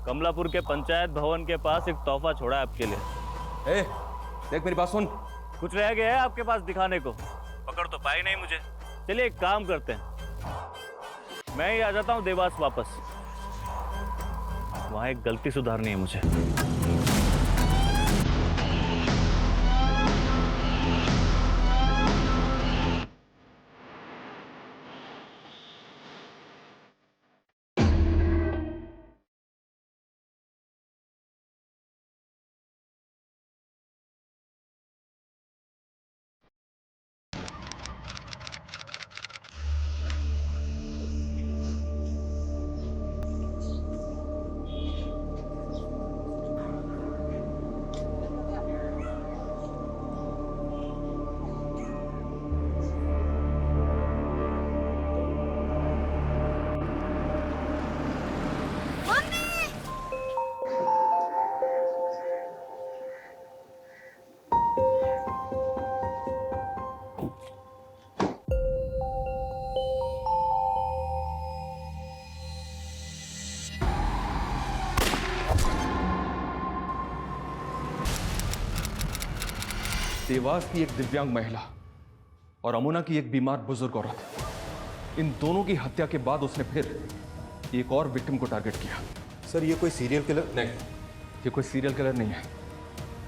कमलापुर के पंचायत भवन के पास एक तोहफा छोड़ा है आपके लिए। देख मेरी बात सुन। कुछ रह गया है आपके पास दिखाने को? पकड़ तो पाई नहीं मुझे। चलिए एक काम करते हैं, मैं ही आ जाता हूँ देवास वापस। वहां एक गलती सुधारनी है मुझे। देवास की एक दिव्यांग महिला और अमुना की एक बीमार बुजुर्ग औरत, इन दोनों की हत्या के बाद उसने फिर एक और विक्टिम को टारगेट किया। सर ये कोई सीरियल किलर नहीं, ये कोई सीरियल किलर नहीं है।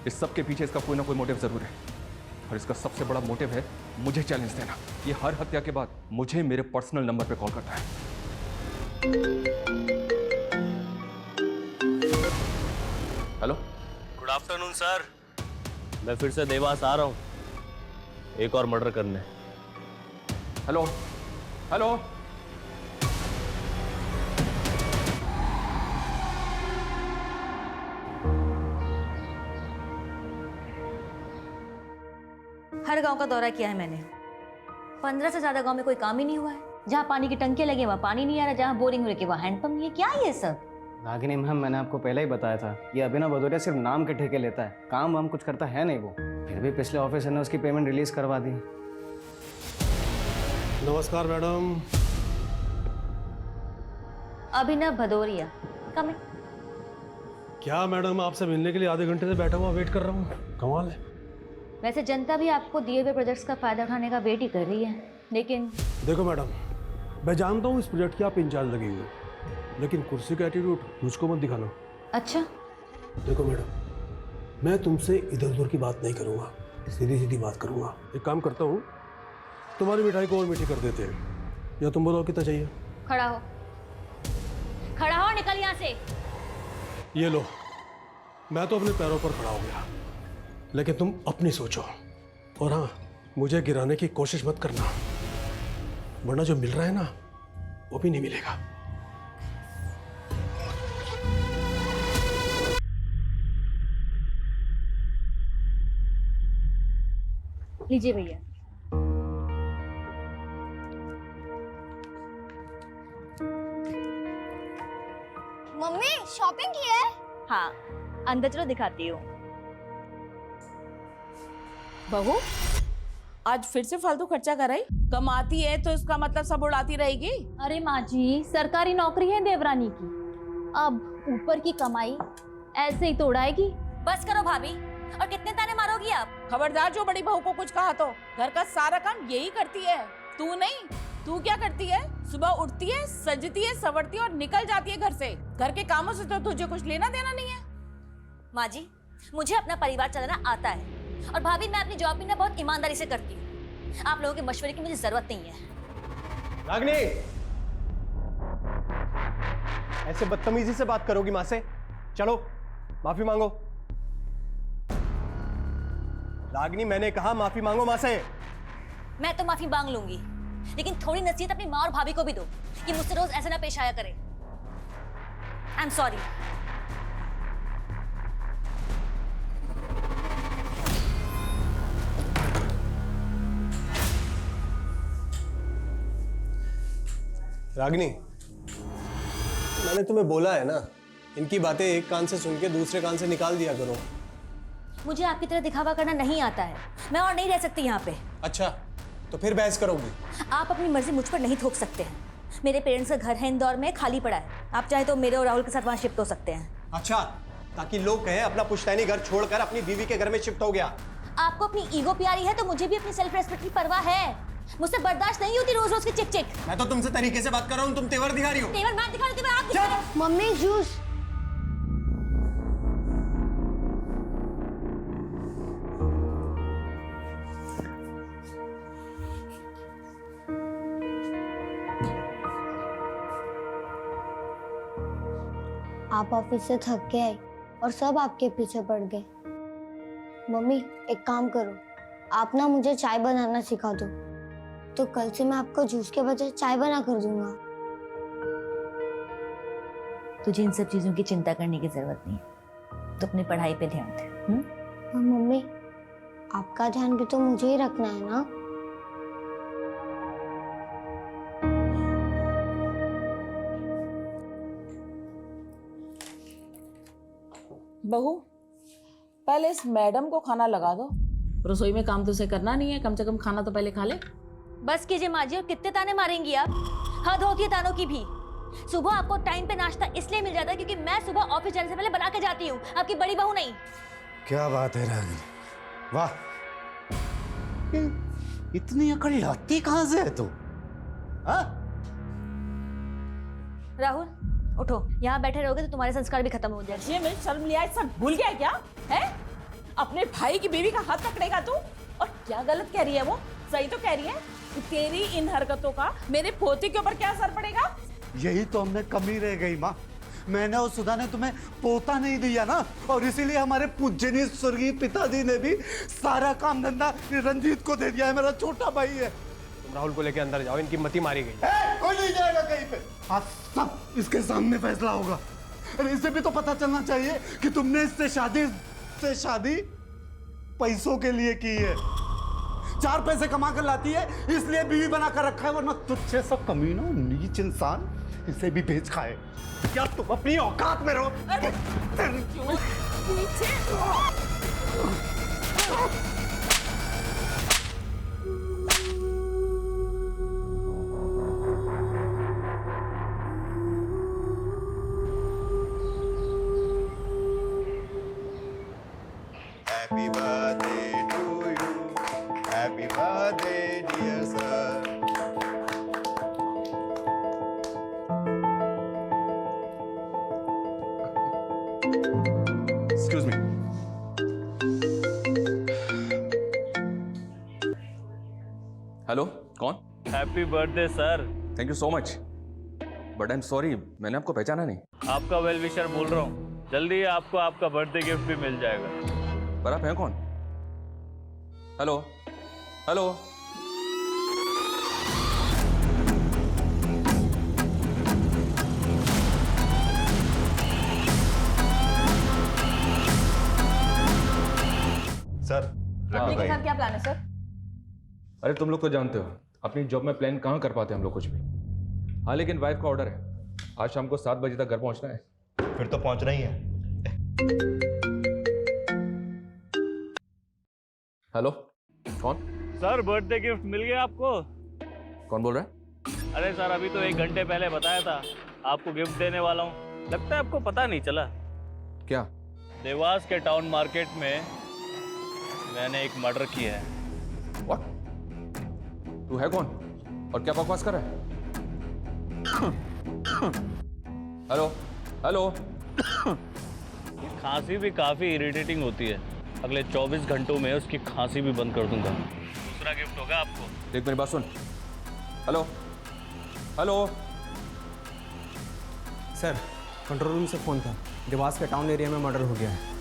इस सब के पीछे इसका कोई ना कोई मोटिव जरूर है, और इसका सबसे बड़ा मोटिव है मुझे चैलेंज देना। ये हर हत्या के बाद मुझे मेरे पर्सनल नंबर पे कॉल करता है। हेलो, गुड आफ्टरनून सर, मैं फिर से देवास आ रहा हूँ एक और मर्डर करने। हेलो हेलो, हर गांव का दौरा किया है मैंने। 15 से ज्यादा गांव में कोई काम ही नहीं हुआ है। जहाँ पानी की टंकियां लगी वहाँ पानी नहीं आ रहा, जहाँ बोरिंग हो रही है वहाँ हैंडपंप नहीं है। क्या ये सब? रागिनी मैम, मैंने आपको पहले ही बताया था, ये अभिनव भदौरिया सिर्फ नाम के ठेके लेता है, काम वाम कुछ करता है नहीं वो। फिर भी पिछले ऑफिसर ने उसकी पेमेंट रिलीज करवा दी। नमस्कार मैडम। अभिनव भदौरिया, कम इन। क्या मैडम, आपसे मिलने के लिए आधे घंटे से बैठा हुआ वेट कर रहा हूँ, कमाल है। वैसे जनता भी आपको दिए हुए प्रोजेक्ट्स का फायदा उठाने का वेट ही कर रही है, लेकिन देखो मैडम, मैं जानता हूँ इस प्रोजेक्ट की आप इंचार्ज लगी हुई हो, लेकिन कुर्सी का एटीट्यूड मुझको मत दिखाना। अच्छा, देखो मैडम, मैं तुमसे इधर उधर की बात नहीं करूँगा, सीधी सीधी बात करूँगा। एक काम करता हूँ, तुम्हारी मिठाई को और मीठी कर देते हैं, या तुम बताओ कितना चाहिए। खड़ा हो, खड़ा हो, निकल यहाँ से। ये लो, मैं तो अपने पैरों पर खड़ा हो गया, लेकिन तुम अपनी सोचो, और हाँ, मुझे गिराने की कोशिश मत करना, वरना जो मिल रहा है ना वो भी नहीं मिलेगा। लीजिए भैया। मम्मी शॉपिंग की है? हाँ, अंदर चलो दिखाती हूँ। बहू, आज फिर से फालतू खर्चा कराई? कमाती है तो इसका मतलब सब उड़ाती रहेगी? अरे माँ जी, सरकारी नौकरी है देवरानी की, अब ऊपर की कमाई ऐसे ही तो उड़ाएगी। बस करो भाभी, और कितने ताने मारोगी आप? खबरदार, जो बड़ी बहू को कुछ कहा तो। घर का सारा काम यही करती है, तू नहीं। तू क्या करती है? सुबह उठती है, सजती है, संवरती है और निकल जाती है घर से। घर के कामों से तो तुझे कुछ लेना देना नहीं है। माँ जी, मुझे अपना परिवार चलाना आता है, और भाभी मैं अपनी जॉब भी ना बहुत ईमानदारी से करती हूँ। आप लोगों के मशवरे की मुझे जरूरत नहीं है। रागिनी, ऐसे बदतमीजी से बात करोगी माँ से? चलो माफी मांगो। रागिनी, मैंने कहा माफी मांगो माँ से। मैं तो माफी मांग लूंगी, लेकिन थोड़ी नसीहत अपनी माँ और भाभी को भी दो कि मुझसे रोज ऐसे ना पेश आया करे। आई एम सॉरी। रागिनी, मैंने तुम्हें बोला है ना, इनकी बातें एक कान से सुन के दूसरे कान से निकाल दिया करो। मुझे आपकी तरह दिखावा करना नहीं आता है, मैं और नहीं रह सकती यहाँ पे। अच्छा, तो फिर बहस करोगी? आप अपनी मर्जी मुझ पर नहीं थोप सकते हैं। मेरे पेरेंट्स का घर है इंदौर में, खाली पड़ा है। आप चाहे तो मेरे और राहुल के साथ वहाँ शिफ्ट हो सकते हैं। अच्छा, ताकि लोग कहें अपना पुश्तैनी घर छोड़कर अपनी बीवी के घर में शिफ्ट हो गया। आपको अपनी ईगो प्यारी है तो मुझे भी अपनी सेल्फ रेस्पेक्ट की परवाह है। मुझसे बर्दाश्त नहीं होती रोज रोज की चिक चिक। मैं तो तुमसे तरीके से बात कर रहा हूँ, तुम तेवर दिखा रही हो। तेवर मैं दिखा रही हूँ, आप दिखा रहे हो। Mummy juice. आप ऑफिस से थक के आए और सब आपके पीछे पड़ गए। मम्मी एक काम करो, आप ना मुझे चाय बनाना सिखा दो, तो कल से मैं आपको जूस के बजाय चाय बना कर दूंगा। तुझे इन सब चीजों की चिंता करने की जरूरत नहीं है, तो अपनी पढ़ाई पे ध्यान दे। हाँ मम्मी, आपका ध्यान भी तो मुझे ही रखना है ना। बहू, पहले इस मैडम को खाना लगा दो। रसोई में काम तो उसे करना नहीं है, कम से कम खाना तो पहले खा ले। बस कीजिए माँ जी, और कितने ताने मारेंगी आप? हद होती है तानों की भी। सुबह आपको टाइम पे नाश्ता इसलिए मिल जाता है क्योंकि मैं सुबह ऑफिस जाने से पहले बना के जाती हूँ, आपकी बड़ी बहू नहीं। क्या बात है रागिनी, वाह, इतनी अकड़ लाती कहां से है तू? हाँ? राहुल उठो, यहाँ बैठे रहोगे तो तुम्हारे संस्कार भी खत्म हो जाएंगे। ये मेरी शर्म लिया सब भूल गया क्या है? अपने भाई की बीवी का हाथ पकड़ेगा तू? और क्या गलत कह रही है वो? सही तो कह रही है। तेरी इन हरकतों का मेरे पोते के ऊपर क्या असर पड़ेगा? यही तो हमने कमी रह गई माँ। मैंने और सुधा ने तुम्हें पोता नहीं दिया ना, और इसीलिए हमारे पूजनीय स्वर्गीय पिताजी ने भी सारा काम धंधा रंजीत को दे दिया है। मेरा छोटा भाई है। तुम राहुल को लेके अंदर जाओ, इनकी मती मारी गई। कोई नहीं जाएगा कहीं पे, आज सब इसके सामने फैसला होगा। अरे इसे भी तो पता चलना चाहिए कि तुमने इससे शादी पैसों के लिए की है। 4 पैसे कमा कर लाती है इसलिए बीवी बना कर रखा है, वरना तुझसे सब कमीनों नीच इंसान इसे भी बेच खाए। क्या तुम अपनी औकात में रहो? Happy birthday to you. Happy birthday, dear sir. Excuse me. Hello, कौन? Happy birthday sir. Thank you so much, but I am sorry, मैंने आपको पहचाना नहीं। आपका वेल विशर बोल रहा हूँ, जल्दी आपको आपका बर्थडे गिफ्ट भी मिल जाएगा। पर आप हैं कौन? हेलो हेलो, सर, अपने के साथ क्या प्लान है सर? अरे तुम लोग तो जानते हो अपनी जॉब में प्लान कहाँ कर पाते हम लोग कुछ भी। हाँ लेकिन वाइफ का ऑर्डर है, आज शाम को 7 बजे तक घर पहुंचना है। फिर तो पहुंचना ही है। हेलो, कौन? सर बर्थडे गिफ्ट मिल गया आपको? कौन बोल रहा है? अरे सर अभी तो 1 घंटे पहले बताया था आपको गिफ्ट देने वाला हूँ, लगता है आपको पता नहीं चला। क्या? देवास के टाउन मार्केट में मैंने एक मर्डर किया है। व्हाट? तू है कौन और क्या बकवास कर रहा है? हेलो हेलो, ये खांसी भी काफी इरिटेटिंग होती है, अगले 24 घंटों में उसकी खांसी भी बंद कर दूंगा। दूसरा गिफ्ट होगा आपको। देख मेरी बात सुन। Hello hello, sir, control room से फोन था, देवास के टाउन एरिया में मर्डर हो गया है।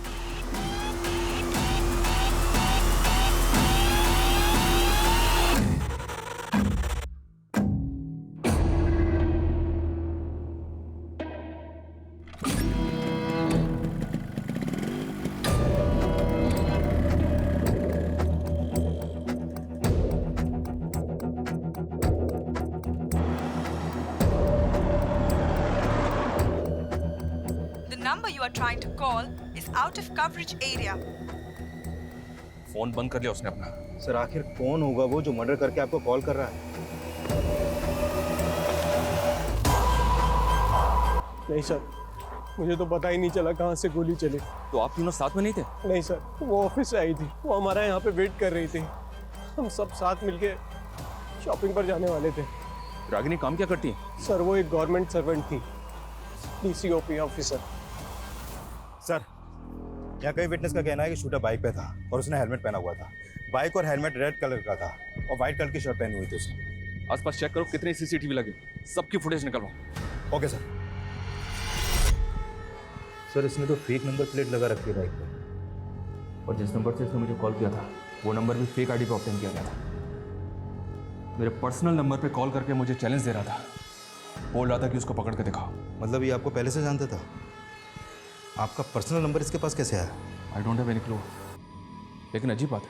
The number you are trying to call is out of coverage area. Phone बंद कर लिया उसने अपना। सर आखिर कौन होगा वो जो मर्डर करके आपको कॉल कर रहा है? नहीं सर, मुझे तो पता ही नहीं चला कहाँ से गोली चली। तो आप तीनों साथ में नहीं थे? नहीं सर, वो ऑफिस से आई थी, वो हमारा यहाँ पे वेट कर रही थी। हम सब साथ मिलके शॉपिंग पर जाने वाले थे। रागिनी काम क्या करती है? सर वो एक गवर्नमेंट सर्वेंट थी, DCOP ऑफिसर। सर, यहाँ कई विटनेस का कहना है कि शूटर बाइक पे था और उसने हेलमेट पहना हुआ था। बाइक और हेलमेट रेड कलर का था और वाइट कलर की शर्ट पहनी हुई थी उसने। आसपास चेक करो कितने CCTV लगे, सबकी फुटेज निकलवाओ। Okay sir. सर, इसने तो फेक नंबर प्लेट लगा रखी है बाइक पे। और जिस नंबर से इसने मुझे कॉल किया था वो नंबर भी फेक ID पे ऑब्टेन किया गया था। मेरे पर्सनल नंबर पे कॉल करके मुझे चैलेंज दे रहा था, बोल रहा था कि उसको पकड़ के दिखाओ। मतलब ये आपको पहले से जानता था? आपका पर्सनल नंबर इसके पास कैसे आया? I don't have any clue. लेकिन अजीब बात है,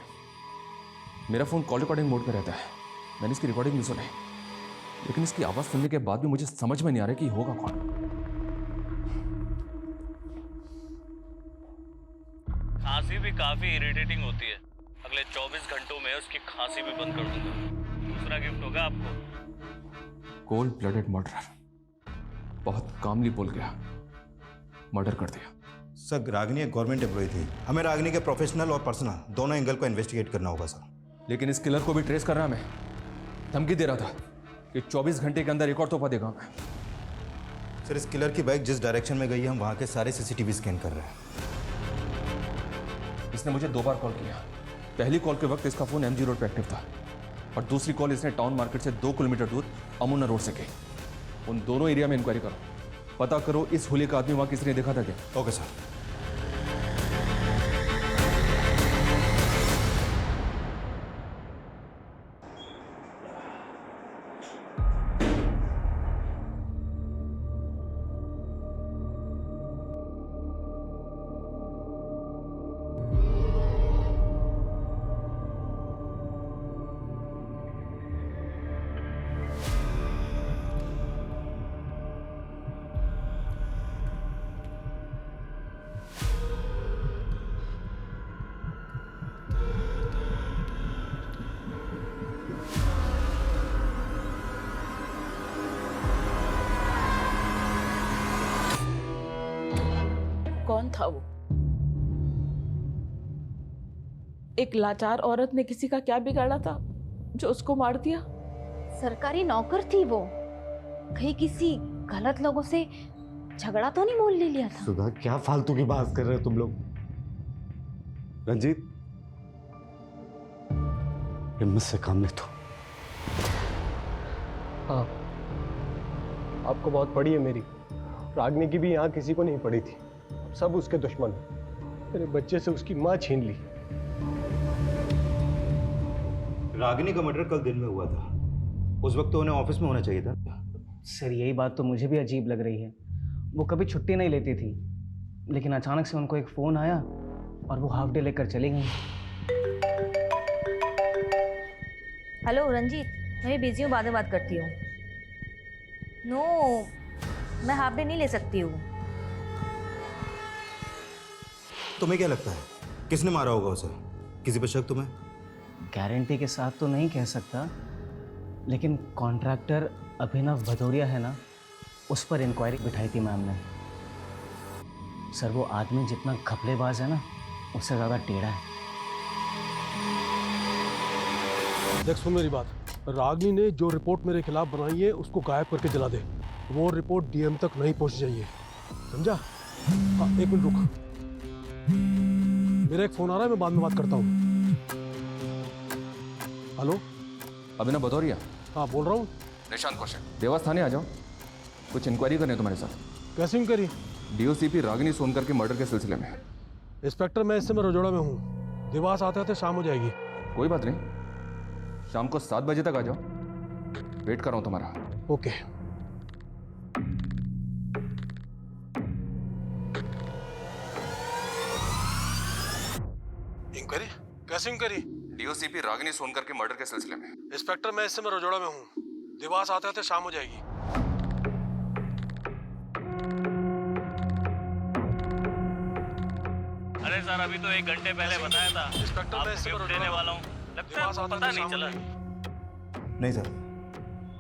मेरा फ़ोन कॉल रिकॉर्डिंग मोड पे रहता है। मैंने इसकी रिकॉर्डिंग नहीं सुनी, लेकिन इसकी आवाज़ सुनने के बाद भी मुझे समझ में नहीं आ रहा कि होगा कौन। खांसी भी काफ़ी इरिटेटिंग होती है। अगले 24 घंटों में उसकी खांसी भी बंद कर दूंगा। दूसरा गिफ्ट होगा आपको। कोल्ड ब्लडेड मर्डर, बहुत कामली बोल गया, मर्डर कर दिया। सर, रागिनी एक गवर्नमेंट एम्प्लॉय थी। हमें रागिनी के प्रोफेशनल और पर्सनल दोनों एंगल को इन्वेस्टिगेट करना होगा सर। लेकिन इस किलर को भी ट्रेस करना हमें। धमकी दे रहा था कि 24 घंटे के अंदर एक और तोहफा देगा मैं। सर, इस किलर की बाइक जिस डायरेक्शन में गई है हम वहाँ के सारे CCTV स्कैन कर रहे हैं। इसने मुझे 2 बार कॉल किया। पहली कॉल के वक्त इसका फ़ोन MG रोड पर एक्टिव था और दूसरी कॉल इसने टाउन मार्केट से 2 किलोमीटर दूर अमुना रोड से की। उन दोनों एरिया में इंक्वायरी करो, पता करो इस होली का आदमी वहाँ किसी ने देखा था क्या। Okay sir. कौन था वो? एक लाचार औरत ने किसी का क्या बिगाड़ा था जो उसको मार दिया? सरकारी नौकर थी वो, कहीं किसी गलत लोगों से झगड़ा तो नहीं मोल ले लिया था? सुधा, क्या फालतू की बात कर रहे हो तुम लोग? रंजीत, हिम्मत से काम ले तो। हाँ, आपको बहुत पड़ी है मेरी। रागिनी की भी यहाँ किसी को नहीं पड़ी थी। सब उसके दुश्मन हैं। मेरे बच्चे से उसकी माँ छीन ली। रागिनी का मर्डर कल दिन में हुआ था, उस वक्त तो उन्हें ऑफिस में होना चाहिए था। सर यही बात तो मुझे भी अजीब लग रही है। वो कभी छुट्टी नहीं लेती थी, लेकिन अचानक से उनको एक फ़ोन आया और वो हाफ डे लेकर चली गई। हेलो रंजीत, मैं बिजी हूँ, बाद में बात करती हूँ। नो, मैं हाफ डे नहीं ले सकती हूँ। तुम्हें क्या लगता है किसने मारा होगा उसे? किसी पे शक तुम्हें? गारंटी के साथ तो नहीं कह सकता, लेकिन कॉन्ट्रैक्टर अभिनव भदौरिया है ना, उस पर इंक्वायरी बिठाई थी मैम ने। सर वो आदमी जितना घपलेबाज है ना, उससे ज़्यादा टेढ़ा है। देख सुन मेरी बात, रागिनी ने जो रिपोर्ट मेरे खिलाफ बनाई है उसको गायब करके जला दे। वो रिपोर्ट DM तक नहीं पहुंच चाहिए, समझा? हाँ, 1 मिनट रुक, मेरा एक फोन आ रहा है, मैं बाद में बात करता हूँ। हेलो, अभिनव भदौरिया? हाँ बोल रहा हूँ। निशांत कौशल, देवास थाने आ जाओ, कुछ इंक्वायरी करनी है तुम्हारे साथ। कैसी इंक्वायरी? DOCP रागिनी सोनकर के मर्डर के सिलसिले में। इंस्पेक्टर, मैं इस समय रजोड़ा में हूँ, देवास आते आते शाम हो जाएगी। कोई बात नहीं, शाम को 7 बजे तक आ जाओ, वेट कर रहा हूँ तुम्हारा। ओके। इंक्वायरी? कैसी इंक्वायरी? DOCP रागिनी सोनकर के मर्डर के सिलसिले में। इंस्पेक्टर, मैं इस समय रजोड़ा में हूँ, देवास आते आते शाम हो जाएगी। अरे सर, अभी तो 1 घंटे पहले बताया था। इंस्पेक्टर, मैं इस समय गिफ्ट देने वाला हूँ, लगता है आपको पता नहीं चला। नहीं सर,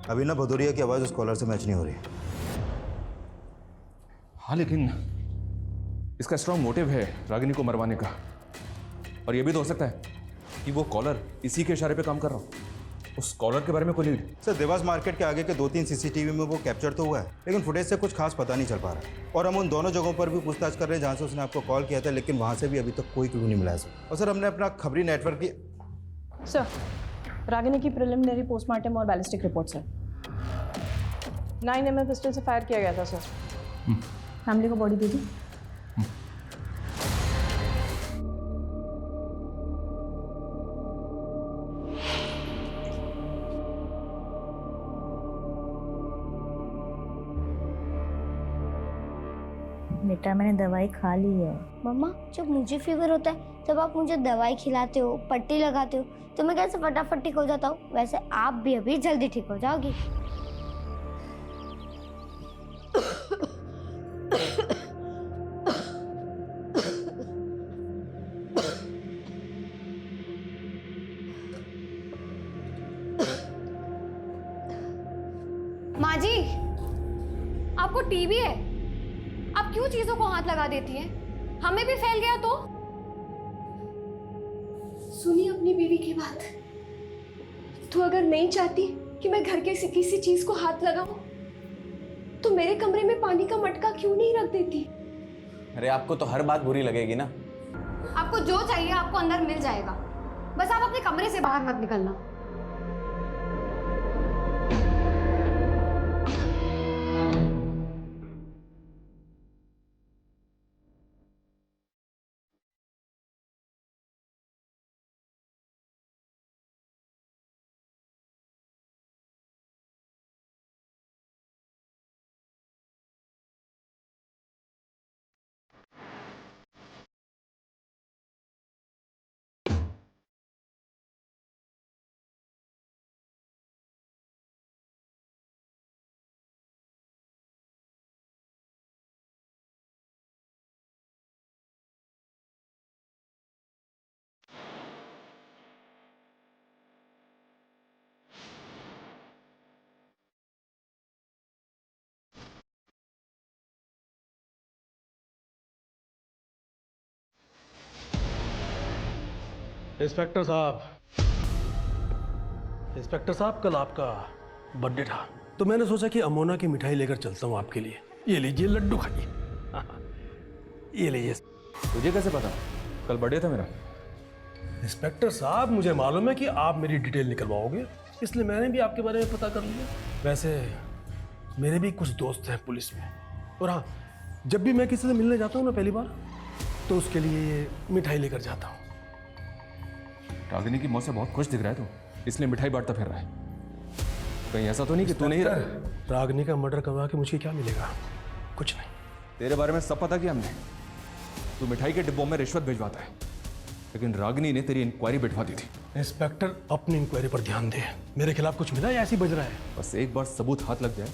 अभिनव भदौरिया की आवाज़ उस कॉलर से मैच नहीं हो रही। हाँ, लेकिन इसका स्ट्रांग मोटिव है रागिनी को मरवाने का। और ये भी तो हो सकता है कि वो कॉलर इसी के इशारे पे काम कर रहा हो। उस कॉलर के बारे में कोई लीड? सर देवास मार्केट के आगे के 2-3 सीसीटीवी में वो कैप्चर तो हुआ है, लेकिन फुटेज से कुछ खास पता नहीं चल पा रहा। और हम उन दोनों जगहों पर भी पूछताछ कर रहे हैं जहाँ से उसने आपको कॉल किया था, लेकिन वहाँ से भी अभी तक कोई क्लू नहीं मिला है सर। और सर हमने अपना खबरी नेटवर्क की सर, रागिनी की प्रिलिमिनरी पोस्टमार्टम और ballistic report sir. 9 mm pistol से फायर किया गया था सर। फैमिली को बॉडी भेजी। बेटा मैंने दवाई खा ली है। मम्मा, जब मुझे फीवर होता है तब आप मुझे दवाई खिलाते हो, पट्टी लगाते हो, तो मैं कैसे फटाफट ठीक हो जाता हूँ। वैसे आप भी अभी जल्दी ठीक हो जाओगी। माँ जी, आपको टीबी है, आप क्यों चीजों को हाथ लगा देती हैं? हमें भी फैल गया तो? सुनिए अपनी बीवी की बात। तो अगर नहीं चाहती कि मैं घर के किसी चीज को हाथ लगाऊं, तो मेरे कमरे में पानी का मटका क्यों नहीं रख देती? अरे आपको तो हर बात बुरी लगेगी ना। आपको जो चाहिए आपको अंदर मिल जाएगा, बस आप अपने कमरे से बाहर मत निकलना। इंस्पेक्टर साहब, कल आपका बर्थडे था, तो मैंने सोचा कि अमोना की मिठाई लेकर चलता हूँ आपके लिए। ये लीजिए, लड्डू खाइए। ये लीजिए। तुझे कैसे पता कल बर्थडे था मेरा? इंस्पेक्टर साहब, मुझे मालूम है कि आप मेरी डिटेल निकलवाओगे, इसलिए मैंने भी आपके बारे में पता कर लिया। वैसे मेरे भी कुछ दोस्त हैं पुलिस में, और हाँ, जब भी मैं किसी से मिलने जाता हूँ ना पहली बार, तो उसके लिए ये मिठाई लेकर जाता हूँ। रागिनी की मौत से बहुत खुश दिख रहा है तो, इसलिए मिठाई बांटता फिर रहा है। कहीं ऐसा तो नहीं कि तू नहीं रहा? रागिनी का मर्डर करवा के मुझे क्या मिलेगा? कुछ नहीं। तेरे बारे में सब पता किया हमने। तू मिठाई के डिब्बों में रिश्वत भिजवाता है, लेकिन रागिनी ने तेरी इंक्वायरी बिठवा दी थी। इंस्पेक्टर, अपनी इंक्वायरी पर ध्यान दे। मेरे खिलाफ कुछ मिला या ऐसे ही बज रहा है? बस एक बार सबूत हाथ लग जाए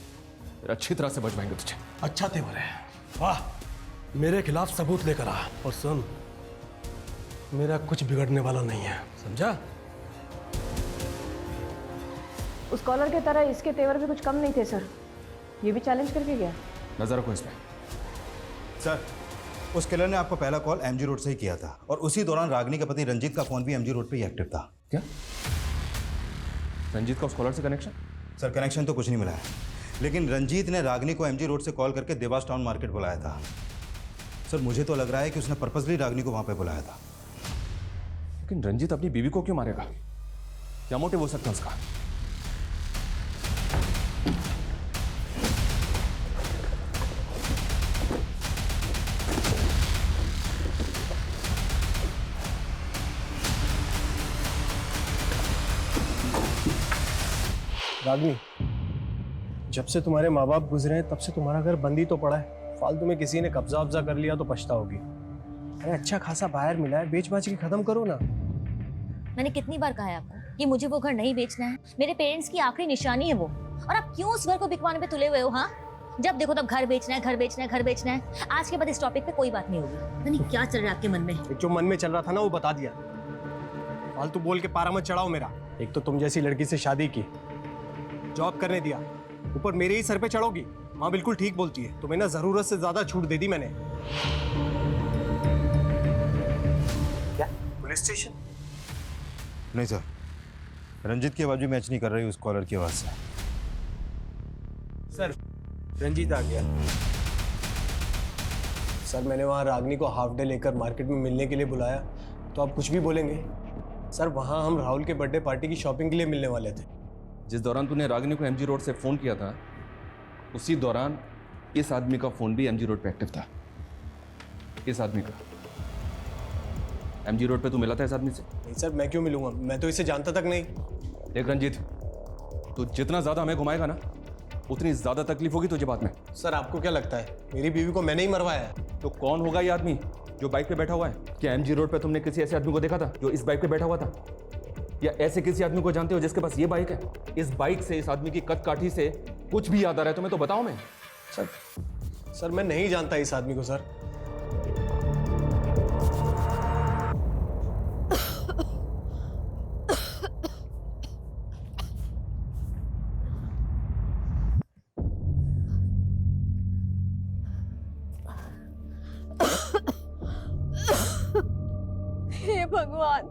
फिर अच्छी तरह से बचवाएंगे तुझे। अच्छा तेवर है, वाह। मेरे खिलाफ सबूत लेकर आ, और सुन, मेरा कुछ बिगड़ने वाला नहीं है, समझा? उस कॉलर के तरह इसके तेवर भी कुछ कम नहीं थे सर। ये भी चैलेंज करके गया। नजर रखो इस पे। सर, उस किलर ने आपको पहला कॉल एमजी रोड से ही किया था, और उसी दौरान रागिनी का पति रंजीत का फोन भी एमजी रोड पे ही एक्टिव था। क्या रंजीत का उस कॉलर से कनेक्शन? सर, कनेक्शन तो कुछ नहीं मिला है, लेकिन रंजीत ने रागिनी को एमजी रोड से कॉल करके देवास टाउन मार्केट बुलाया था। सर, मुझे तो लग रहा है कि उसने पर्पसली रागिनी को वहां पे बुलाया था। लेकिन रंजीत अपनी बीवी को क्यों मारेगा? क्या मोटिव हो सकता है उसका? रागिनी, जब से तुम्हारे माँ बाप गुजरे हैं तब से तुम्हारा घर बंद ही तो पड़ा है। फालतू में किसी ने कब्जा कर लिया तो पछताओगी। अरे अच्छा खासा बाहर मिला है, बेच बाच के खत्म करो ना। मैंने कितनी बार कहा है आपको कि मुझे वो घर नहीं बेचना है? मेरे पेरेंट्स की आखिरी निशानी है वो, और आप क्यों उस घर को बिकवाने पे तुले हुए हो? हाँ, जब देखो तब घर बेचना है, घर बेचना है, घर बेचना है। आज के बाद इस टॉपिक पे कोई बात नहीं होगी। पता नहीं क्या चल रहा है आपके मन में। जो मन में चल रहा था ना वो बता दिया। फालतू बोल के पारा मत चढ़ाओ मेरा। एक तो तुम जैसी लड़की से शादी की, जॉब करने दिया, ऊपर मेरे ही सर पे चढ़ोगी। माँ बिल्कुल ठीक बोलती है, तुम्हें ना जरूरत से ज्यादा छूट दे दी मैंने। क्या पुलिस स्टेशन? नहीं सर, रंजीत की आवाज़ भी मैच नहीं कर रही उस कॉलर की आवाज़ से। सर रंजीत आ गया। सर मैंने वहाँ रागनी को हाफ डे लेकर मार्केट में मिलने के लिए बुलाया, तो आप कुछ भी बोलेंगे? सर वहाँ हम राहुल के बर्थडे पार्टी की शॉपिंग के लिए मिलने वाले थे। जिस दौरान तूने रागिनी को एमजी रोड से फ़ोन किया था, उसी दौरान इस आदमी का फ़ोन भी एमजी रोड पे एक्टिव था। इस आदमी का एमजी रोड पे तू मिला था इस आदमी से? नहीं सर, मैं क्यों मिलूंगा, मैं तो इसे जानता तक नहीं। देख रंजीत, तू जितना ज़्यादा हमें घुमाएगा ना, उतनी ज़्यादा तकलीफ होगी तुझे बाद में। सर आपको क्या लगता है मेरी बीवी को मैंने ही मरवाया है? तो कौन होगा ये आदमी जो बाइक पे बैठा हुआ है? क्या एमजी रोड पे तुमने किसी ऐसे आदमी को देखा था जो इस बाइक पे बैठा हुआ था? या ऐसे किसी आदमी को जानते हो जिसके पास ये बाइक है? इस बाइक से, इस आदमी की कद काठी से कुछ भी याद आ रहा है तुम्हें तो बताओ। मैं सर मैं नहीं जानता इस आदमी को सर। हे भगवान,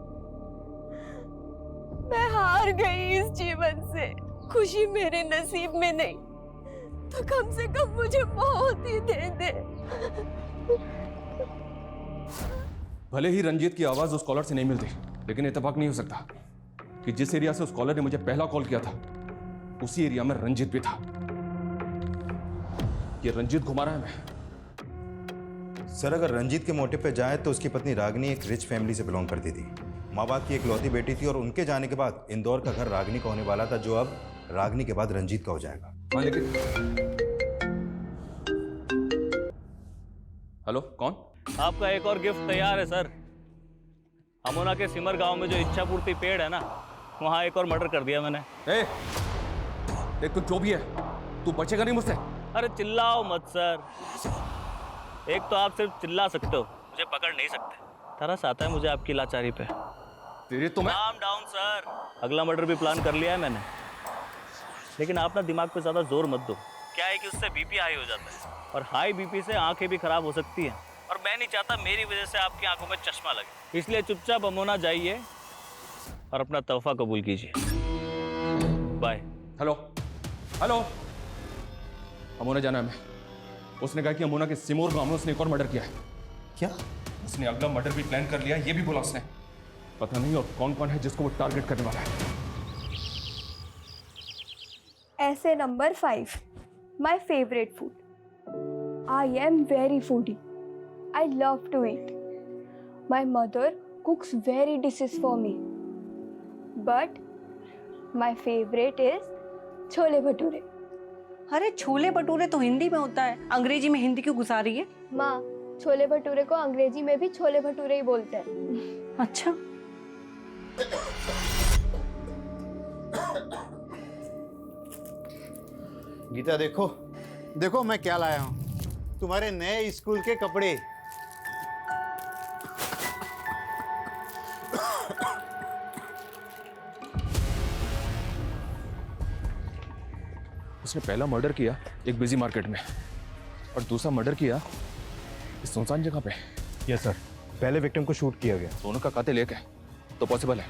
मैं हार गई इस जीवन से। खुशी मेरे नसीब में नहीं तो कम से कम मुझे मौत ही दे दे। भले ही रंजीत की आवाज उस कॉलर से नहीं मिलती, लेकिन इत्तेफाक नहीं हो सकता कि जिस एरिया से उस कॉलर ने मुझे पहला कॉल किया था, उसी एरिया में रंजीत भी था। ये रंजीत घुमा रहा है मैं। सर अगर रंजीत के मोटिव पे जाए तो उसकी पत्नी रागनी एक रिच फैमिली से बिलोंग करती थी, माँ बाप की इकलौती बेटी थी, और उनके जाने के बाद इंदौर का घर रागनी का होने वाला था, जो अब रागनी के बाद रंजीत का हो जाएगा। हाँ लेकिन हेलो, कौन? आपका एक और गिफ्ट तैयार है सर। अमोना के सिमर गांव में जो इच्छा पूर्ति पेड़ है ना, वहाँ एक और मर्डर कर दिया मैंने। देख तू जो भी है, तू बचेगा नहीं मुझसे। अरे चिल्लाओ मत सर। एक तो आप सिर्फ चिल्ला सकते हो, मुझे पकड़ नहीं सकते। तरस आता है मुझे आपकी लाचारी पे। तेरे तो मैं काम डाउन सर। अगला मर्डर भी प्लान कर लिया है मैंने, लेकिन आप ना दिमाग पे ज्यादा जोर मत दो। क्या है कि उससे बीपी हाई हो जाता है, और हाई बीपी से आंखें भी खराब हो सकती हैं, और मैं नहीं चाहता मेरी वजह से आपकी आंखों में चश्मा लगे। इसलिए चुपचाप अमोना जाइए और अपना तोहफा कबूल कीजिए। बाय। हेलो हेलो, अमोना जाना है मैं। उसने कहा कि अमोना के सिमोर गांव में उसने एक और मर्डर किया है। क्या? उसने अगला मर्डर भी प्लान कर लिया, ये भी बोला उसने। पता नहीं और कौन कौन है जिसको वो टारगेट करने वाला है। ऐसे number 5, my favourite food. I am very foodie. I love to eat. My mother cooks very dishes for me. But my favorite is chole bhature. अरे छोले भटूरे तो हिंदी में होता है, अंग्रेजी में हिंदी क्यों घुसा रही है? माँ, छोले भटूरे को अंग्रेजी में भी छोले भटूरे ही बोलते हैं। अच्छा। गीता देखो देखो मैं क्या लाया हूँ, तुम्हारे नए स्कूल के कपड़े। उसने पहला मर्डर किया एक बिजी मार्केट में, और दूसरा मर्डर किया इस सुनसान जगह पे। यस सर, पहले विक्टिम को शूट किया गया। दोनों का कातिल एक है, तो पॉसिबल है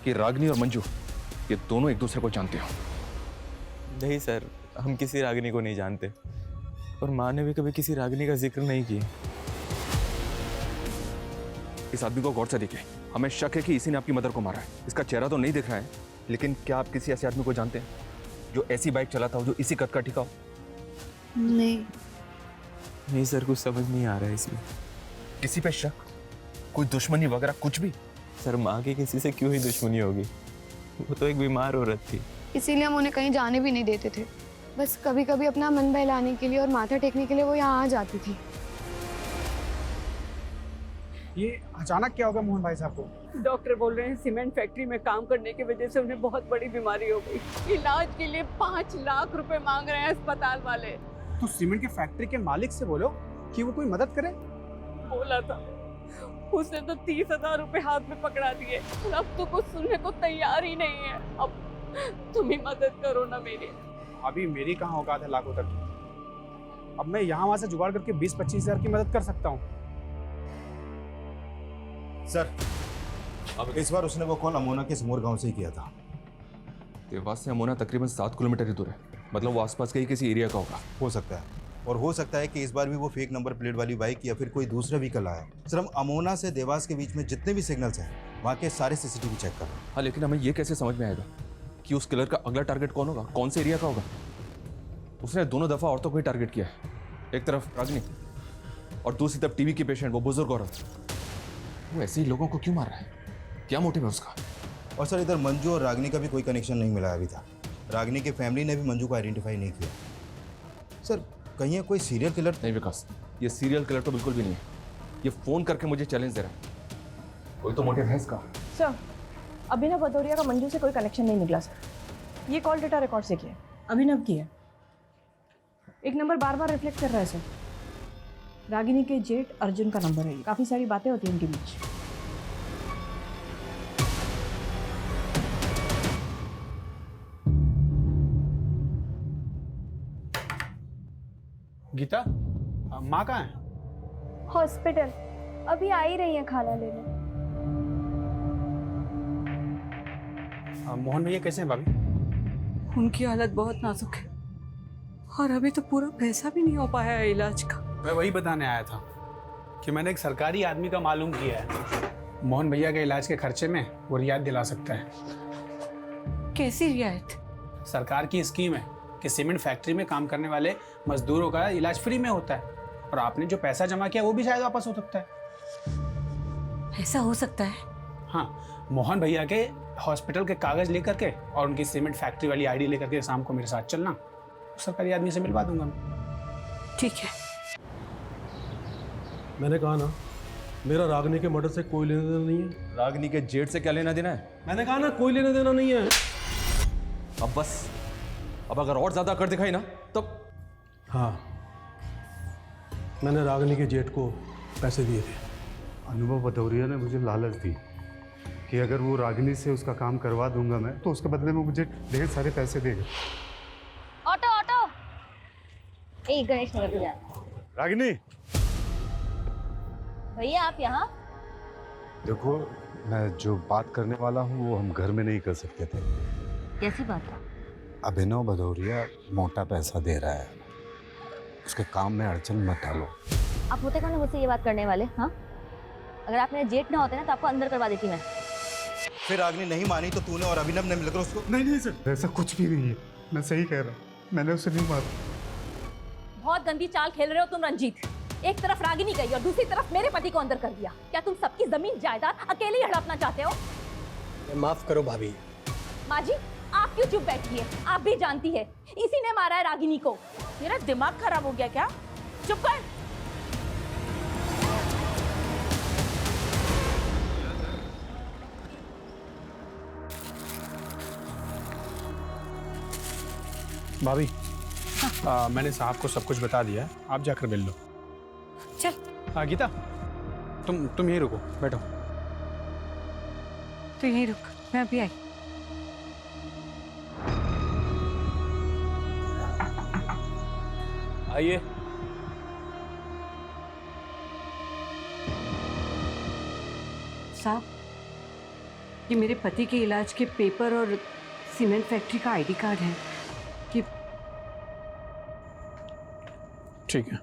कि रागनी और मंजू ये दोनों एक दूसरे को जानते हो। नहीं सर, हम किसी रागिनी को नहीं जानते, और माँ ने भी कभी किसी रागिनी का जिक्र नहीं किया। इस आदमी को गौर से देखिए, हमें शक है कि इसी ने आपकी मदर को मारा है। इसका चेहरा तो नहीं दिख रहा है, लेकिन क्या आप किसी ऐसे आदमी को जानते हैं जो ऐसी बाइक चलाता हो, जो इसी कद का टिका हो? नहीं सर, कुछ समझ नहीं आ रहा है इसमें। किसी पे शक, कोई दुश्मनी वगैरह कुछ भी? सर माँ की किसी से क्यों ही दुश्मनी होगी, वो तो एक बीमार औरत थी। इसीलिए हम उन्हें कहीं जाने भी नहीं देते थे। बस कभी कभी अपना मन बहलाने के लिए और माथा टेकने के लिए वो यहाँ आ जाती थी। ये अचानक क्या होगा मोहन भाई साहब को? डॉक्टर बोल रहे हैं सीमेंट फैक्ट्री में काम करने की वजह से उन्हें बहुत बड़ी बीमारी हो गई। इलाज के लिए 5 लाख रुपए मांग रहे हैं अस्पताल वाले। तो सीमेंट के फैक्ट्री के मालिक से बोलो कि वो कोई मदद करे। बोला था, उसने तो 30,000 रुपए हाथ में पकड़ा दिए। अब तो कुछ सुनने को तैयार ही नहीं है। अब तुम ही मदद करो ना मेरी। अभी मेरी कहाँ औकात है लाखों तक। अब मैं यहाँ वहाँ से जुगाड़ करके 20-25 हज़ार की मदद कर सकता हूँ। सर, अब इस बार उसने वो कॉल अमोना के समोर गांव से ही किया था। देवास से अमोना तकरीबन 7 किलोमीटर ही दूर है, मतलब वो आसपास के ही किसी एरिया का होगा। हो सकता है, और हो सकता है कि इस बार भी वो फेक नंबर प्लेट वाली बाइक या फिर कोई दूसरा व्हीकल आया। सर, हम अमोना से देवास के बीच में जितने भी सिग्नल्स हैं वहाँ के सारे सीसीटीवी चेक कर रहे हैं। हाँ, लेकिन हमें ये कैसे समझ में आएगा कि उस किलर का अगला टारगेट कौन होगा, कौन से एरिया का होगा? उसने 2 दफ़ा औरतों को ही टारगेट किया है, एक तरफ रागिनी और दूसरी तरफ टीवी की पेशेंट, वो बुजुर्ग औरत। वो ऐसे ही लोगों को क्यों मार रहा है? क्या मोटिव है उसका? और सर, इधर मंजू और रागिनी का भी कोई कनेक्शन नहीं मिला अभी तक। रागिनी की फैमिली ने भी मंजू को आइडेंटिफाई नहीं किया। सर, कहीं ये कोई सीरियल किलर? नहीं विकास, ये सीरियल किलर तो बिल्कुल भी नहीं है। ये फ़ोन करके मुझे चैलेंज दे रहा है। कोई तो मोटिव है इसका। सर, अभिनव भदौरिया का मंजू से कोई कनेक्शन नहीं निकला सर। ये कॉल डेटा रिकॉर्ड से किया है, अभिनव की है। एक नंबर बार बार रिफ्लेक्ट कर रहा है सर। रागिनी के जेठ अर्जुन का नंबर है ये। काफ़ी सारी बातें होती हैं इनके बीच। गीता, माँ कहाँ है? हॉस्पिटल, अभी आ ही रही हैं खाना लेने। मोहन भैया कैसे हैं भाभी? उनकी हालत बहुत नाजुक है और अभी तो पूरा पैसा भी नहीं हो पाया है इलाज का। मैं वही बताने आया था कि मैंने एक सरकारी आदमी का मालूम किया है, मोहन भैया के इलाज के खर्चे में वो रियायत दिला सकता है। कैसी रियायत? सरकार की स्कीम है कि सीमेंट फैक्ट्री में काम करने वाले मजदूरों का इलाज फ्री में होता है, और आपने जो पैसा जमा किया वो भी शायद वापस हो सकता है। ऐसा हो सकता है? हाँ, मोहन भैया के हॉस्पिटल के कागज लेकर के और उनकी सीमेंट फैक्ट्री वाली आईडी लेकर के शाम को मेरे साथ चलना, सरकारी आदमी से मिलवा दूंगा मैं। ठीक है। मैंने कहा ना, मेरा रागिनी के मर्डर से कोई लेना देना नहीं है। रागिनी के जेठ से क्या लेना देना है? मैंने कहा ना, कोई लेना देना नहीं है। अब बस, अब अगर और ज्यादा कर दिखाई ना तब। हाँ, मैंने रागिनी के जेठ को पैसे दिए थे। अनुभव भदौरिया ने मुझे लालच दी कि अगर वो रागिनी से उसका काम करवा दूंगा मैं, तो उसके बदले में मुझे ढेर सारे पैसे देगा। ऑटो ऑटो, एक गणेश नगर पे जाना। रागिनी, भैया आप यहाँ? देखो, मैं जो बात करने वाला हूँ वो हम घर में नहीं कर सकते थे। कैसी बात है? अभिनव भदौरिया मोटा पैसा दे रहा है, उसके काम में अड़चन मत डालो। आप होते कौन है मुझसे ये बात करने वाले? हाँ, अगर आप मेरे जेठ ना होते ना तो आपको अंदर करवा देती मैं। फिर रागिनी नहीं मानी तो तूने और अभिनव ने मिलकर उसको? नहीं सर, ऐसा कुछ भी नहीं है, मैं सही कह रहा हूँ, मैंने उसे नहीं मारा। बहुत गंदी चाल खेल रहे हो तुम रंजीत। एक तरफ रागिनी गई और दूसरी तरफ मेरे पति को अंदर कर दिया। क्या तुम सबकी जमीन जायदाद अकेले ही हड़पना चाहते हो? माफ करो भाभी। माँ जी, आप क्यों चुप बैठी है? आप भी जानती है इसी ने मारा है रागिनी को। मेरा दिमाग खराब हो गया क्या? चुप कर। भाभी, मैंने साहब को सब कुछ बता दिया है, आप जाकर मिल लो। चल। गीता, तुम यहीं रुको, बैठो। तो यहीं रुक, मैं अभी आई। आइए। साहब, ये मेरे पति के इलाज के पेपर और सीमेंट फैक्ट्री का आईडी कार्ड है। कि ठीक है,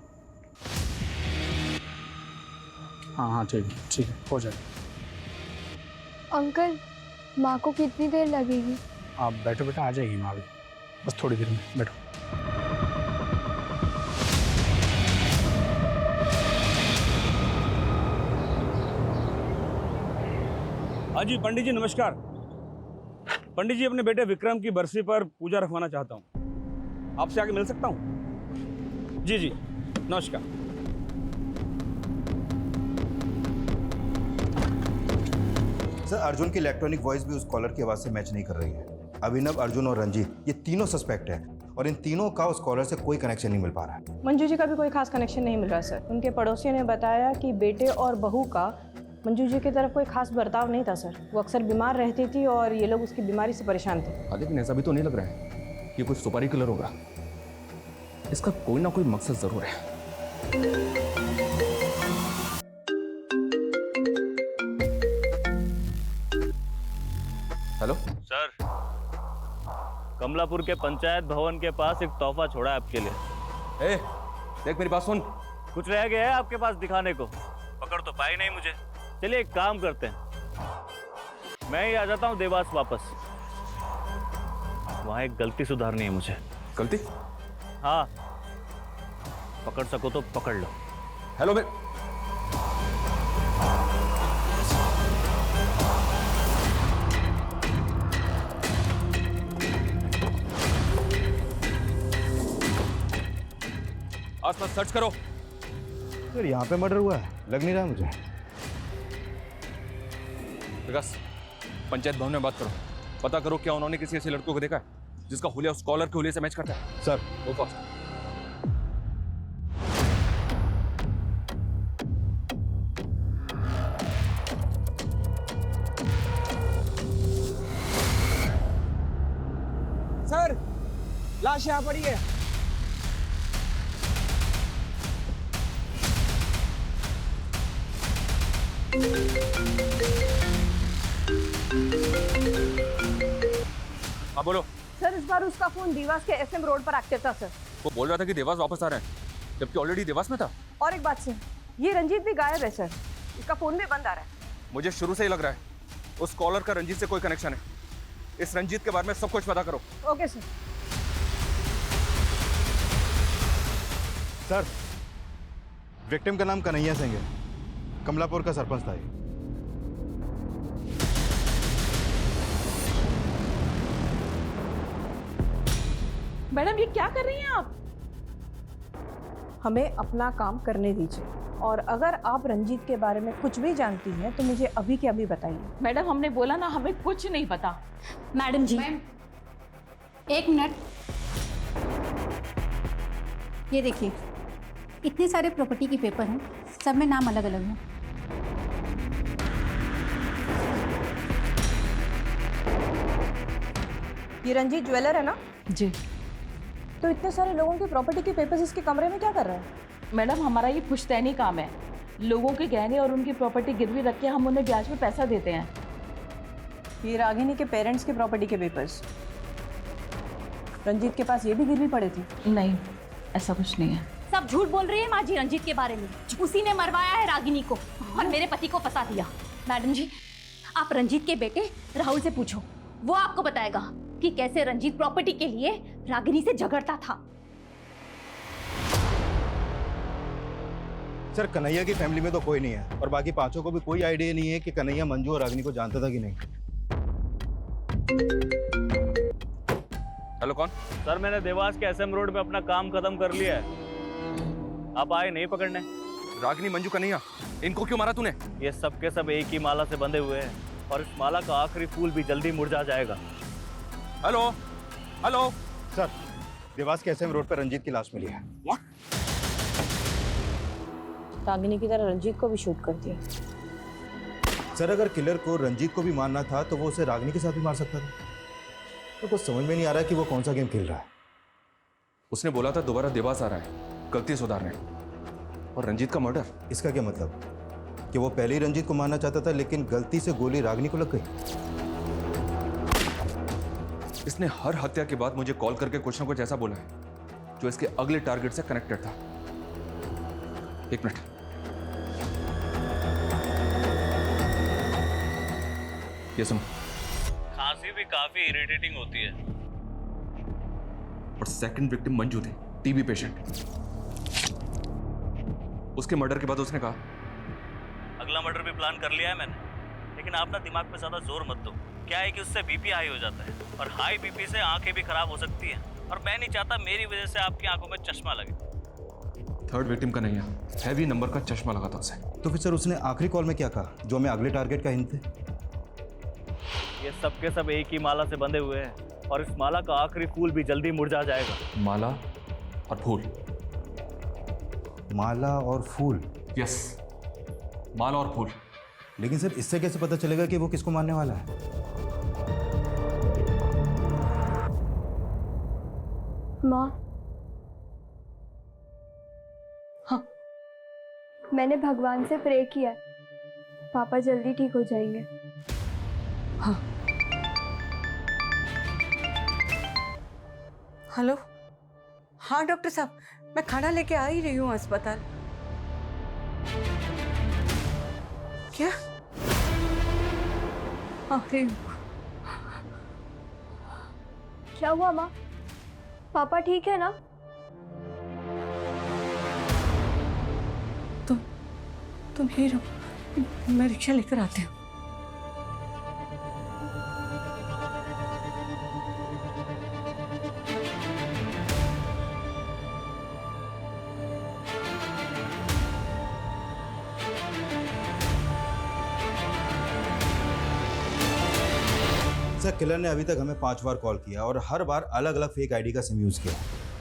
हाँ ठीक है, हो जाएगा। अंकल, माँ को कितनी देर लगेगी? आप बैठो बेटा, आ जाएगी माँ भी, बस थोड़ी देर में, बैठो। हाँ जी पंडित जी, नमस्कार। पंडित जी, अपने बेटे विक्रम की बरसी पर पूजा रखवाना चाहता हूँ, आपसे आके मिल सकता हूँ? जी, नमस्कार। सर, अर्जुन की इलेक्ट्रॉनिक वॉइस भी उस कॉलर की आवाज़ से मैच नहीं कर रही है। अभिनव, अर्जुन और रंजीत, ये तीनों सस्पेक्ट हैं और इन तीनों का उस कॉलर से कोई कनेक्शन नहीं मिल पा रहा है। मंजू जी का भी कोई खास कनेक्शन नहीं मिल रहा सर। उनके पड़ोसियों ने बताया कि बेटे और बहू का मंजू जी की तरफ कोई खास बर्ताव नहीं था सर। वो अक्सर बीमार रहती थी और ये लोग उसकी बीमारी से परेशान थे। हाँ, लेकिन ऐसा भी तो नहीं लग रहा है कि कुछ सुपारी किलर होगा। इसका कोई ना कोई मकसद जरूर है। हेलो सर, कमलापुर के पंचायत भवन के पास एक तोहफा छोड़ा है आपके लिए। ए, देख मेरी बात सुन। कुछ रह गया है आपके पास दिखाने को? पकड़ तो पाई नहीं मुझे। चलिए एक काम करते हैं, मैं ही आ जाता हूँ देवास वापस। वहां एक गलती सुधारनी है मुझे। गलती? हाँ, पकड़ सको तो पकड़ लो। हेलो मैं आसपास सर्च करो। सर यहाँ पे मर्डर हुआ है, लग नहीं रहा है मुझे। विकास, पंचायत भवन में बात करो, पता करो क्या उन्होंने किसी ऐसे लड़कों को देखा है जिसका हुलिया उस कॉलर के हुलिये से मैच करता है। सर वो फास्ट। सर, लाश यहाँ पड़ी है। हाँ बोलो। सर, इस बार उसका फोन देवास के एसएम रोड पर एक्टिव था सर। वो बोल रहा था कि देवास वापस आ रहे हैं, जबकि ऑलरेडी देवास में था। और एक बात सर, ये रंजीत भी गायब है सर, इसका फोन भी बंद आ रहा है। मुझे शुरू से ही लग रहा है उस कॉलर का रंजीत से कोई कनेक्शन है। इस रंजीत के बारे में सब कुछ पता करो। Okay sir. सर, विक्टिम का नाम कन्हैया सिंह है, कमलापुर का सरपंच था ये। मैडम, ये क्या कर रही हैं आप? हमें अपना काम करने दीजिए, और अगर आप रंजीत के बारे में कुछ भी जानती हैं तो मुझे अभी के अभी बताइए। मैडम, हमने बोला ना हमें कुछ नहीं पता। मैडम जी, एक मिनट। ये देखिए, इतने सारे प्रॉपर्टी के पेपर हैं, सब में नाम अलग अलग हैं। ये रंजीत ज्वेलर है ना? जी। तो इतने सारे लोगों के प्रॉपर्टी के पेपर्स इसके कमरे में क्या कर रहा है? मैडम, हमारा ये पुश्तैनी काम है। लोगों के गहने और उनकी प्रॉपर्टी गिरवी रख के हम उन्हें ब्याज पे पैसा देते हैं। ये रागिनी के पेरेंट्स के प्रॉपर्टी के पेपर्स, रंजीत के पास ये भी गिरवी पड़े थे? नहीं, ऐसा कुछ नहीं है। सब झूठ बोल रही है माँ जी रंजीत के बारे में। उसी ने मरवाया है रागिनी को और मेरे पति को फंसा दिया। मैडम जी, आप रंजीत के बेटे राहुल से पूछो, वो आपको बताएगा कि कैसे रंजीत प्रॉपर्टी के लिए रागिनी से झगड़ता था। सर, कन्हैया की फैमिली में तो कोई नहीं है, और बाकी पांचों को भी कोई आइडिया नहीं है कि कन्हैया मंजू और रागिनी को जानता था कि नहीं। हेलो, कौन? सर, मैंने देवास के एसएम रोड पे अपना काम खत्म कर लिया है। आप आए नहीं पकड़ने? रागिनी, मंजू, कन्हैया, इनको क्यों मारा तूने? ये सब के सब एक ही माला से बंधे हुए हैं, और इस माला का आखिरी फूल भी जल्दी मुरझा जाएगा। हेलो हेलो सर, देवास के एसएम रोड पर रंजीत की लाश मिली है। रागिनी की तरह रंजीत को भी शूट कर दिया। सर, अगर किलर को रंजीत को भी मारना था तो वो उसे रागिनी के साथ भी मार सकता था। तो कुछ समझ में नहीं आ रहा कि वो कौन सा गेम खेल रहा है। उसने बोला था दोबारा देवास आ रहा है गलती सुधारने, और रंजीत का मर्डर। इसका क्या मतलब कि वो पहले ही रंजीत को मारना चाहता था, लेकिन गलती से गोली रागिनी को लग गई। इसने हर हत्या के बाद मुझे कॉल करके कुछ ना कुछ ऐसा बोला है जो इसके अगले टारगेट से कनेक्टेड था। एक मिनट, ये सुनो। खांसी भी काफी इरिटेटिंग होती है। और सेकंड विक्टिम मंजू थी, टीबी पेशेंट। उसके मर्डर के बाद उसने कहा अगला मर्डर भी प्लान कर लिया है मैंने, लेकिन आप ना दिमाग पे ज्यादा जोर मत दो। क्या है कि उससे बीपी हाई हो जाता है, और हाई बीपी से आंखें भी खराब हो सकती हैं, और मैं नहीं चाहता मेरी वजह से आपकी आंखों में चश्मा लगे। थर्ड विक्टिम का नहीं है, हैवी नंबर का चश्मा लगा था उसे। तो फिर सर, उसने आखिरी कॉल में क्या कहा जो हमें अगले टारगेट का हिंट थे? ये सब के सब एक ही माला से बंधे हुए हैं, और इस माला का आखिरी फूल भी जल्दी मुरझा जाएगा। माला और फूल? माला और फूल? यस, माला और फूल। लेकिन सर, इससे कैसे पता चलेगा कि वो किसको मारने वाला है? माँ, मैंने भगवान से प्रे किया है, पापा जल्दी ठीक हो जाएंगे। हाँ। हेलो, हाँ डॉक्टर साहब, मैं खाना लेके आ ही रही हूँ अस्पताल। क्या? अरे क्या हुआ माँ? पापा ठीक है ना? तुम यही रहो, मैं रिक्शा लेकर आती हूँ। सर किलर ने अभी तक हमें 5 बार कॉल किया और हर बार अलग अलग फेक आईडी का सिम यूज़ किया,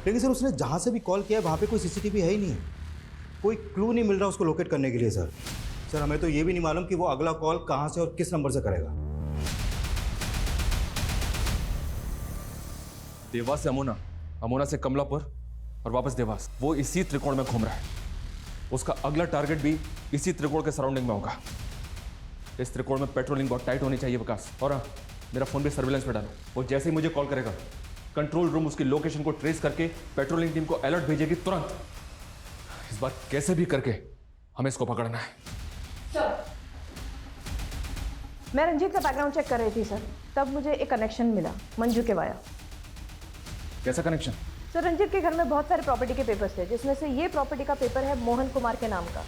लेकिन सर उसने जहाँ से भी कॉल किया है वहाँ पे कोई सीसीटीवी है ही नहीं, कोई क्लू नहीं मिल रहा उसको लोकेट करने के लिए। सर हमें तो ये भी नहीं मालूम कि वो अगला कॉल कहाँ से और किस नंबर से करेगा। देवास से अमोना, अमोना से कमलापुर और वापस देवास, वो इसी त्रिकोण में घूम रहा है। उसका अगला टारगेट भी इसी त्रिकोण के सराउंडिंग में होगा। इस त्रिकोण में पेट्रोलिंग बहुत टाइट होनी चाहिए विकास। और हाँ, मेरा फोन भी सर्विलेंस पे डालो। वो जैसे ही मुझे कॉल करेगा, कंट्रोल रूम उसकी लोकेशन को ट्रेस करके पेट्रोलिंग टीम को अलर्ट भेजेगी तुरंत। इस बार कैसे भी करके हमें इसको पकड़ना है। सर, मैं रंजीत का बैकग्राउंड चेक कर रही थी सर, तब मुझे एक कनेक्शन मिला मंजू के वाया। कैसा कनेक्शन? सर, रंजीत के घर में बहुत सारे प्रॉपर्टी के पेपर्स थे, जिसमें से ये प्रॉपर्टी का पेपर है मोहन कुमार के नाम का।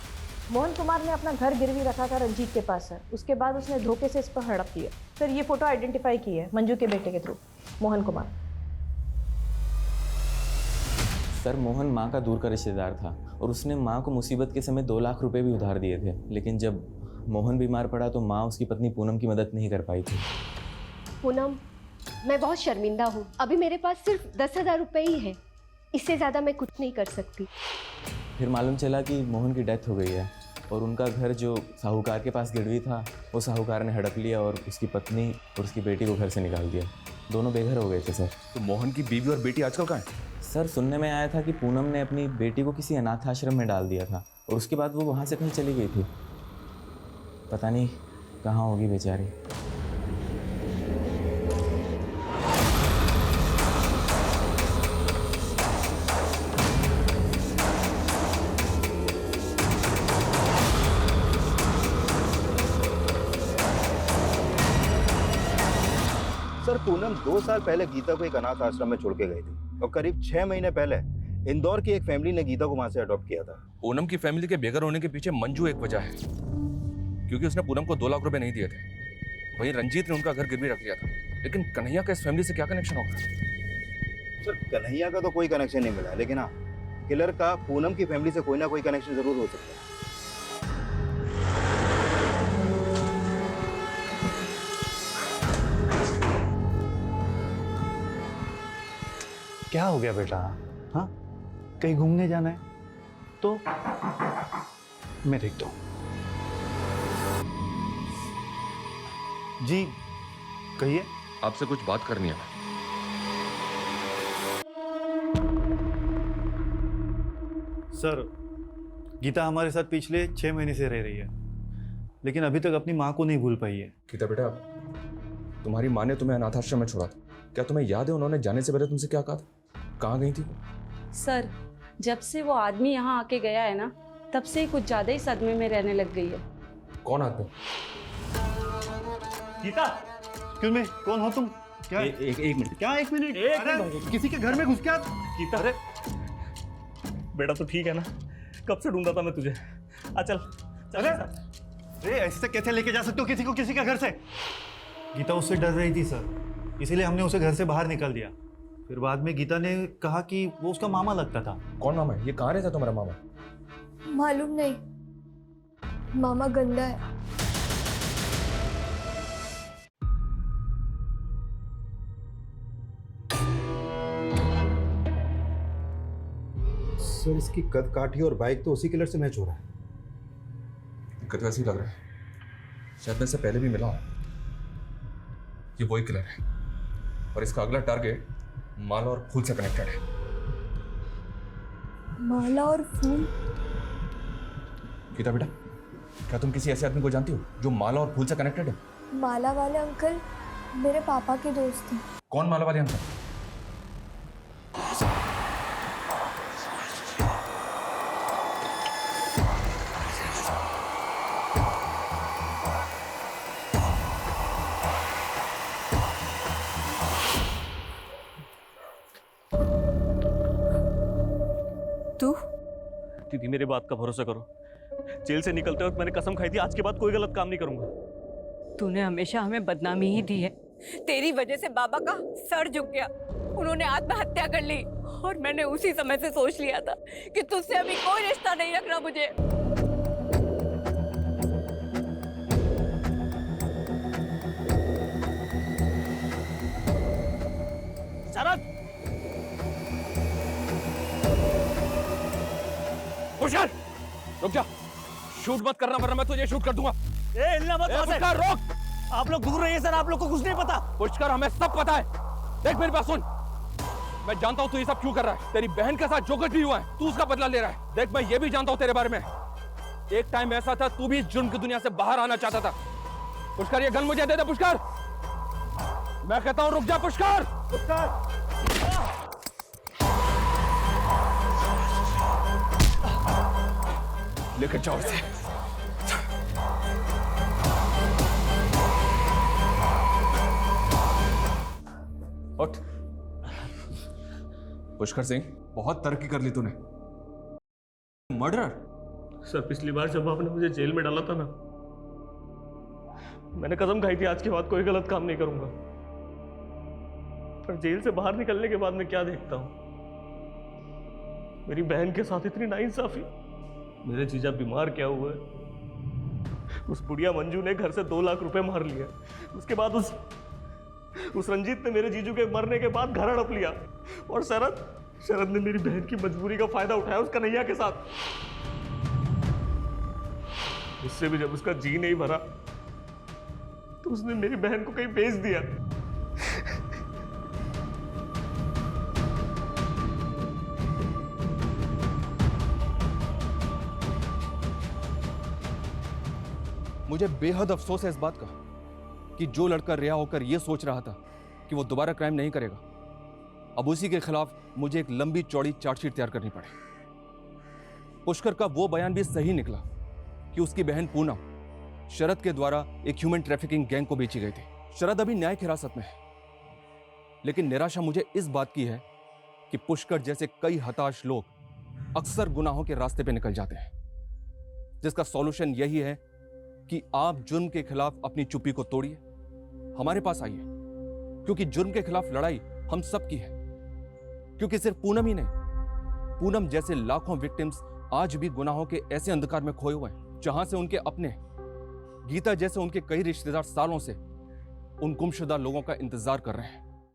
मोहन कुमार ने अपना घर गिरवी रखा था रंजीत के पास सर, उसके बाद उसने धोखे से इस पर हड़प लिया। सर, ये फोटो आइडेंटिफाई की है मंजू के बेटे के थ्रू, मोहन कुमार। सर, मोहन माँ का दूर का रिश्तेदार था और उसने माँ को मुसीबत के समय 2 लाख रुपए भी उधार दिए थे, लेकिन जब मोहन बीमार पड़ा तो माँ उसकी पत्नी पूनम की मदद नहीं कर पाई थी। पूनम, मैं बहुत शर्मिंदा हूँ। अभी मेरे पास सिर्फ 10,000 रुपये ही है, इससे ज़्यादा मैं कुछ नहीं कर सकती। फिर मालूम चला कि मोहन की डेथ हो गई है और उनका घर जो साहूकार के पास गिरवी था, वो साहूकार ने हड़प लिया और उसकी पत्नी और उसकी बेटी को घर से निकाल दिया। दोनों बेघर हो गए थे सर। तो मोहन की बीवी और बेटी आजकल कहाँ है? सर, सुनने में आया था कि पूनम ने अपनी बेटी को किसी अनाथ आश्रम में डाल दिया था और उसके बाद वो वहाँ से कहीं चली गई थी। पता नहीं कहाँ होगी बेचारी। सर पूनम 2 साल पहले गीता को एक अनाथ आश्रम में छोड़ के गई थी और करीब 6 महीने पहले इंदौर की एक फैमिली ने गीता को वहां से अडॉप्ट किया था। पूनम की फैमिली के बेघर होने के पीछे मंजू एक वजह है, क्योंकि उसने पूनम को 2 लाख रुपए नहीं दिए थे। वहीं रंजीत ने उनका घर गिरवी रख लिया था। लेकिन कन्हैया का इस फैमिली से क्या कनेक्शन होगा? सर कन्हैया का तो कोई कनेक्शन नहीं मिला, लेकिन हाँ, किलर का पूनम की फैमिली से कोई ना कोई कनेक्शन जरूर हो सकता है। क्या हो गया बेटा? हाँ, कहीं घूमने जाना है तो मैं देखता हूँ। जी कहिए। आपसे कुछ बात करनी है। सर, गीता हमारे साथ पिछले 6 महीने से रह रही है, लेकिन अभी तक अपनी माँ को नहीं भूल पाई है। गीता बेटा, तुम्हारी माँ ने तुम्हें अनाथाश्रम में छोड़ा था, क्या तुम्हें याद है उन्होंने जाने से पहले तुमसे क्या कहा था? कहाँ गई थी? सर, जब से वो आदमी यहाँ आके गया है ना, तब से ही कुछ ज्यादा ही सदमे में रहने लग गई है। कौन आदमी? गीता, क्यों मैं? कौन हो तुम? क्या? एक मिनट। क्या 1 मिनट? अरे किसी के घर में घुस क्या? गीता, अरे बेटा तो ठीक है ना? कब से ढूंढ रहा था मैं तुझे। चल। अरे ऐसे कैसे लेके जा सकते हो किसी को किसी के घर से? गीता उससे डर रही थी सर, इसीलिए हमने उसे घर से बाहर निकाल दिया। फिर बाद में गीता ने कहा कि वो उसका मामा लगता था। कौन मामा है? ये कहाँ रहता तुम्हारा मामा? मालूम नहीं, मामा गंदा है। सर इसकी कद काठी और बाइक तो उसी किलर से मैच हो रहा है। दिक्कत वैसी लग रहा है, शायद मैं इससे पहले भी मिला हूं। ये वही किलर है और इसका अगला टारगेट माला और फूल से कनेक्टेड है। माला और फूल? गीता बेटा, क्या तुम किसी ऐसे आदमी को जानती हो जो माला और फूल से कनेक्टेड है? माला वाले अंकल मेरे पापा के दोस्त थे। कौन माला वाले अंकल? तू? दीदी मेरे बात का भरोसा करो, जेल से निकलते वक्त मैंने कसम खाई थी आज के बाद कोई गलत काम नहीं करूंगा। तूने हमेशा हमें बदनामी ही दी है। तेरी वजह से बाबा का सर झुक गया, उन्होंने आत्महत्या कर ली और मैंने उसी समय से सोच लिया था कि तुझसे अभी कोई रिश्ता नहीं रखना मुझे। शरद! पुष्कर, रुक जा, शूट मत करना वरना मैं तुझे शूट कर दूंगा। हिलना मत। पुष्कर रोक! आप लोग दूर रहिए सर, आप लोग को कुछ नहीं पता। पुष्कर हमें सब पता है। देख मेरी बात सुन, मैं जानता हूँ तू ये सब क्यों कर रहा है। तेरी बहन के साथ जो कुछ भी हुआ है तू उसका बदला ले रहा है। देख मैं ये भी जानता हूँ तेरे बारे में, एक टाइम ऐसा था तू भी इस जुर्म की दुनिया से बाहर आना चाहता था। पुष्कर ये गन मुझे दे दे। पुष्कर, मैं कहता हूँ रुक जा। पुष्कर, लेकर जाओ इसे। उठ। पुष्कर सिंह, बहुत तरक्की कर ली तूने। मर्डरर? सर पिछली बार जब आपने मुझे जेल में डाला था ना, मैंने कसम खाई थी आज के बाद कोई गलत काम नहीं करूंगा। पर जेल से बाहर निकलने के बाद मैं क्या देखता हूं, मेरी बहन के साथ इतनी नाइंसाफी। मेरे जीजा बीमार क्या हुए, उस बुढ़िया मंजू ने घर से 2 लाख रुपए मार लिया। उसके बाद उस रंजीत ने मेरे जीजू के मरने के बाद घर हड़प लिया। और शरद ने मेरी बहन की मजबूरी का फायदा उठाया उस कन्हैया के साथ। उससे भी जब उसका जी नहीं भरा तो उसने मेरी बहन को कहीं बेच दिया। मुझे बेहद अफसोस है इस बात का कि जो लड़का रिहा होकर यह सोच रहा था कि वो दोबारा क्राइम नहीं करेगा, अब उसी के खिलाफ मुझे एक लंबी चौड़ी चार्जशीट तैयार करनी पड़े। पुष्कर का वो बयान भी सही निकला कि उसकी बहन पूनम शरद के द्वारा एक ह्यूमन ट्रैफिकिंग गैंग को बेची गई थी। शरद अभी न्यायिक हिरासत में है, लेकिन निराशा मुझे इस बात की है कि पुष्कर जैसे कई हताश लोग अक्सर गुनाहों के रास्ते पे निकल जाते हैं, जिसका सॉल्यूशन यही है कि आप जुर्म के खिलाफ अपनी चुप्पी को तोड़िए, हमारे पास आइए, क्योंकि जुर्म के खिलाफ लड़ाई हम सब की है। क्योंकि सिर्फ पूनम ही नहीं, पूनम जैसे लाखों विक्टिम्स आज भी गुनाहों के ऐसे अंधकार में खोए हुए हैं जहां से उनके अपने, गीता जैसे उनके कई रिश्तेदार सालों से उन गुमशुदा लोगों का इंतजार कर रहे हैं।